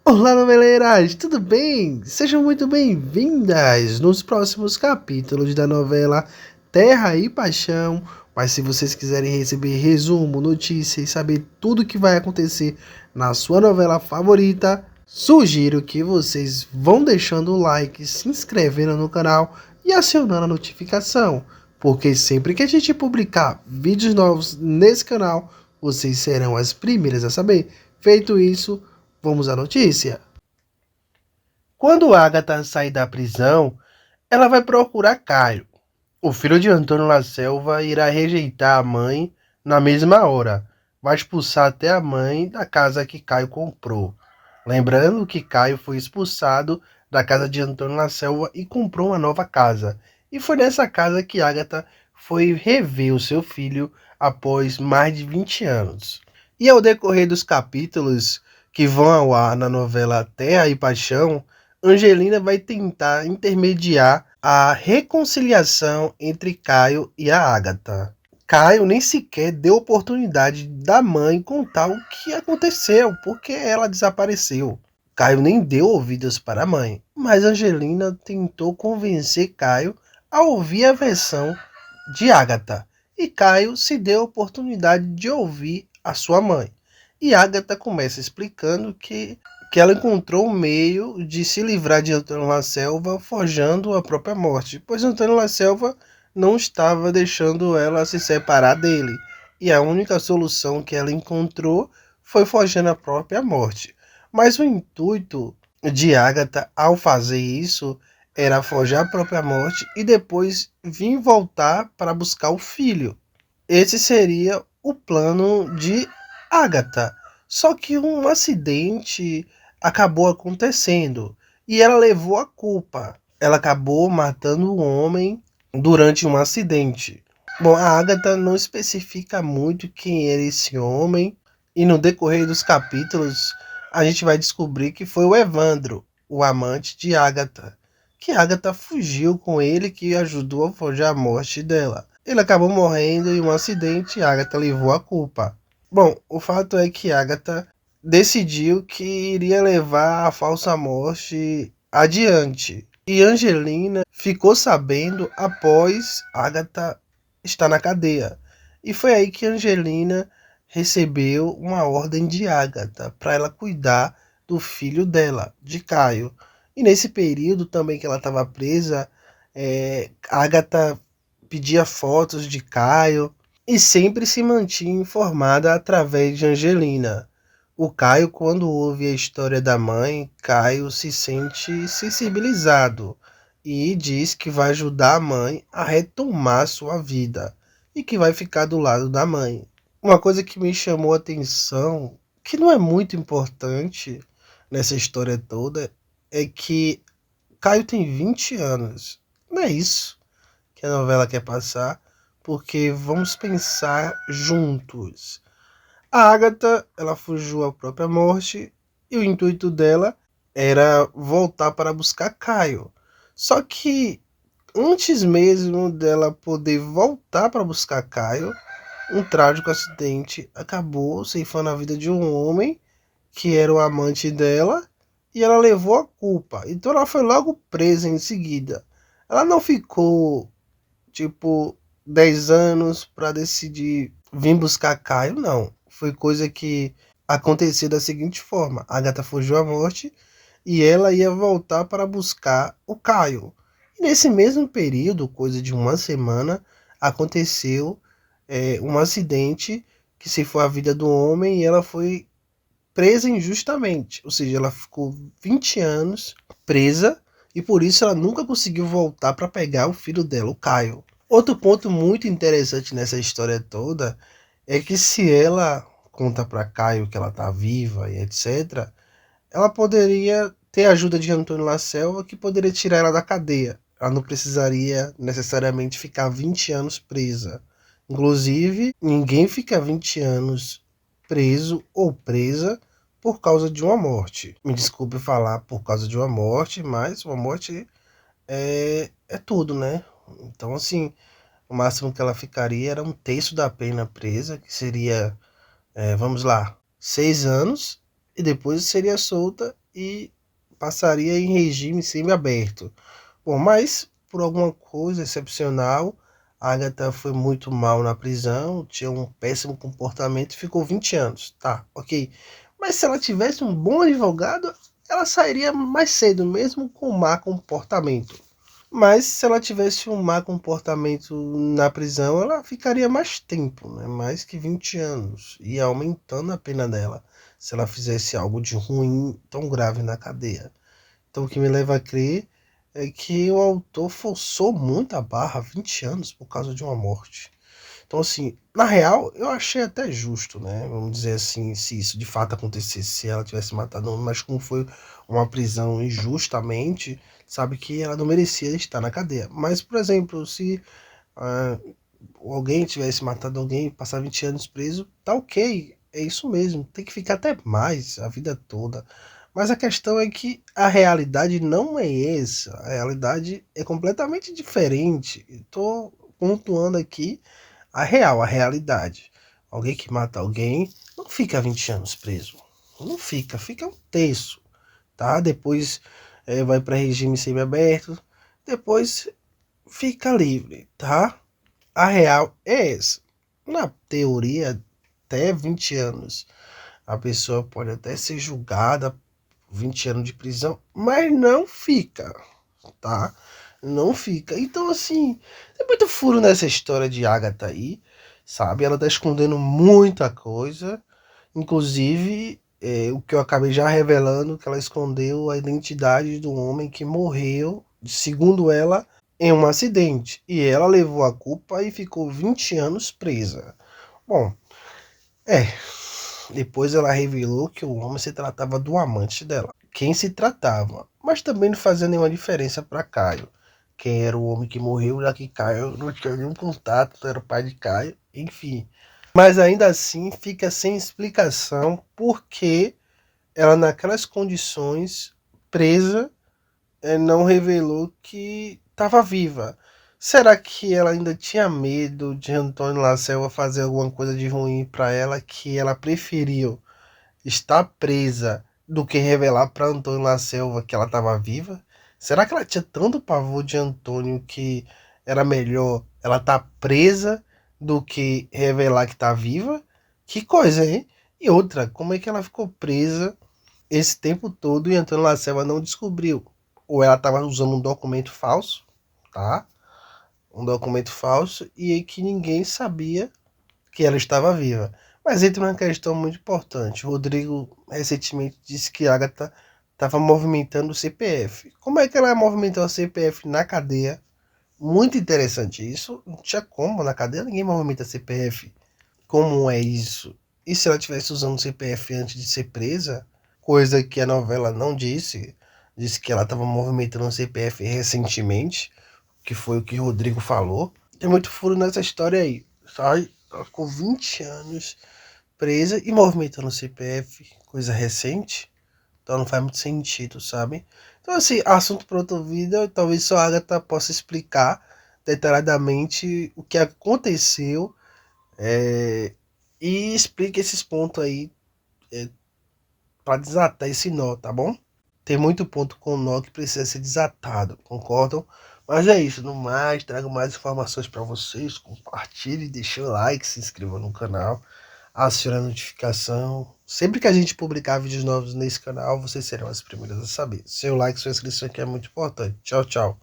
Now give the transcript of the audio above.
Olá, noveleiras, tudo bem? Sejam muito bem-vindas nos próximos capítulos da novela Terra e Paixão. Mas se vocês quiserem receber resumo, notícias e saber tudo o que vai acontecer na sua novela favorita, sugiro que vocês vão deixando o like, se inscrevendo no canal e acionando a notificação, porque sempre que a gente publicar vídeos novos nesse canal, vocês serão as primeiras a saber. Feito isso, vamos à notícia. Quando Agatha sai da prisão, ela vai procurar Caio. O filho de Antônio La Selva irá rejeitar a mãe na mesma hora. Vai expulsar até a mãe da casa que Caio comprou. Lembrando que Caio foi expulsado da casa de Antônio La Selva e comprou uma nova casa. E foi nessa casa que Agatha foi rever o seu filho após mais de 20 anos. E ao decorrer dos capítulos que vão ao ar na novela Terra e Paixão, Angelina vai tentar intermediar a reconciliação entre Caio e a Agatha. Caio nem sequer deu oportunidade da mãe contar o que aconteceu, porque ela desapareceu. Caio nem deu ouvidos para a mãe, mas Angelina tentou convencer Caio a ouvir a versão de Agatha. E Caio se deu a oportunidade de ouvir a sua mãe. E Agatha começa explicando que ela encontrou um meio de se livrar de Antônio La Selva forjando a própria morte, pois Antônio La Selva não estava deixando ela se separar dele. E a única solução que ela encontrou foi forjando a própria morte. Mas o intuito de Agatha ao fazer isso era forjar a própria morte e depois vir voltar para buscar o filho. Esse seria o plano de Agatha. Só que um acidente acabou acontecendo e ela levou a culpa. Ela acabou matando um homem durante um acidente. Bom, a Agatha não especifica muito quem era esse homem e no decorrer dos capítulos a gente vai descobrir que foi o Evandro, o amante de Agatha, que Agatha fugiu com ele, que ajudou a forjar a morte dela. Ele acabou morrendo em um acidente e Agatha levou a culpa. Bom, o fato é que Agatha decidiu que iria levar a falsa morte adiante. E Angelina ficou sabendo após Agatha estar na cadeia. E foi aí que Angelina recebeu uma ordem de Agatha para ela cuidar do filho dela, de Caio. E nesse período também que ela estava presa, Agatha pedia fotos de Caio e sempre se mantinha informada através de Angelina. O Caio, quando ouve a história da mãe, Caio se sente sensibilizado e diz que vai ajudar a mãe a retomar sua vida e que vai ficar do lado da mãe. Uma coisa que me chamou a atenção, que não é muito importante nessa história toda, é que Caio tem 20 anos. Não é isso que a novela quer passar, porque vamos pensar juntos. A Agatha, ela fugiu à própria morte e o intuito dela era voltar para buscar Caio. Só que antes mesmo dela poder voltar para buscar Caio, um trágico acidente acabou ceifando a vida de um homem que era o amante dela e ela levou a culpa. Então ela foi logo presa em seguida. Ela não ficou tipo 10 anos para decidir vir buscar Caio, não. Foi coisa que aconteceu da seguinte forma: a Agatha fugiu à morte e ela ia voltar para buscar o Caio. E nesse mesmo período, coisa de uma semana, aconteceu um acidente que se foi a vida do homem e ela foi presa injustamente. Ou seja, ela ficou 20 anos presa e por isso ela nunca conseguiu voltar para pegar o filho dela, o Caio. Outro ponto muito interessante nessa história toda é que se ela conta para Caio que ela tá viva e etc, ela poderia ter a ajuda de Antônio La Selva, que poderia tirar ela da cadeia. Ela não precisaria necessariamente ficar 20 anos presa. Inclusive, ninguém fica 20 anos preso ou presa por causa de uma morte. Me desculpe falar por causa de uma morte, mas uma morte é tudo, né? Então, assim, o máximo que ela ficaria era um terço da pena presa, que seria, vamos lá, 6 anos, e depois seria solta e passaria em regime semiaberto. Bom, mas por alguma coisa excepcional, a Agatha foi muito mal na prisão, tinha um péssimo comportamento e ficou 20 anos. Tá, ok. Mas se ela tivesse um bom advogado, ela sairia mais cedo, mesmo com má comportamento. Mas se ela tivesse um má comportamento na prisão, ela ficaria mais tempo, né? Mais que 20 anos. Ia aumentando a pena dela se ela fizesse algo de ruim tão grave na cadeia. Então o que me leva a crer é que o autor forçou muito a barra, 20 anos, por causa de uma morte. Então, assim, na real, eu achei até justo, né? Vamos dizer assim, se isso de fato acontecesse, se ela tivesse matado um homem, mas como foi uma prisão injustamente, sabe que ela não merecia estar na cadeia. Mas, por exemplo, se ah, alguém tivesse matado alguém, passar 20 anos preso, tá ok, é isso mesmo, tem que ficar até mais a vida toda. Mas a questão é que a realidade não é essa, a realidade é completamente diferente. Estou pontuando aqui a realidade. Alguém que mata alguém não fica 20 anos preso. Não fica, fica um terço, tá? Depois vai para regime semiaberto, depois fica livre, tá? A real é essa. Na teoria, até 20 anos, a pessoa pode até ser julgada, 20 anos de prisão, mas não fica, tá? Não fica. Então, assim, tem muito furo nessa história de Agatha aí, sabe? Ela tá escondendo muita coisa, inclusive o que eu acabei já revelando, que ela escondeu a identidade do homem que morreu, segundo ela, em um acidente. E ela levou a culpa e ficou 20 anos presa. Bom, é. Depois ela revelou que o homem se tratava do amante dela. Quem se tratava, mas também não fazia nenhuma diferença para Caio. Quem era o homem que morreu, já que Caio não tinha nenhum contato, era o pai de Caio, enfim. Mas ainda assim fica sem explicação porque ela, naquelas condições, presa, não revelou que estava viva. Será que ela ainda tinha medo de Antônio La Selva fazer alguma coisa de ruim para ela que ela preferiu estar presa do que revelar para Antônio La Selva que ela estava viva? Será que ela tinha tanto pavor de Antônio que era melhor ela estar presa do que revelar que está viva? Que coisa, hein? E outra, como é que ela ficou presa esse tempo todo e Antônio La Selva não descobriu? Ou ela estava usando um documento falso, tá? Um documento falso e que ninguém sabia que ela estava viva. Mas entra uma questão muito importante. O Rodrigo recentemente disse que a Agatha estava movimentando o CPF. Como é que ela movimentou o CPF na cadeia? Muito interessante isso. Não tinha como, na cadeia ninguém movimenta CPF. Como é isso? E se ela tivesse usando o CPF antes de ser presa? Coisa que a novela não disse. Disse que ela estava movimentando o CPF recentemente, que foi o que o Rodrigo falou. Tem muito furo nessa história aí, sabe? Ela ficou 20 anos presa e movimentando o CPF, coisa recente. Então não faz muito sentido, sabe? Então, assim, assunto para outra vida, talvez só a Agatha possa explicar detalhadamente o que aconteceu e explique esses pontos aí para desatar esse nó, tá bom? Tem muito ponto com nó que precisa ser desatado, concordam? Mas é isso, no mais, trago mais informações para vocês. Compartilhe, deixe o like, se inscreva no canal, acione a notificação. Sempre que a gente publicar vídeos novos nesse canal, vocês serão as primeiras a saber. Seu like, sua inscrição aqui é muito importante. Tchau, tchau.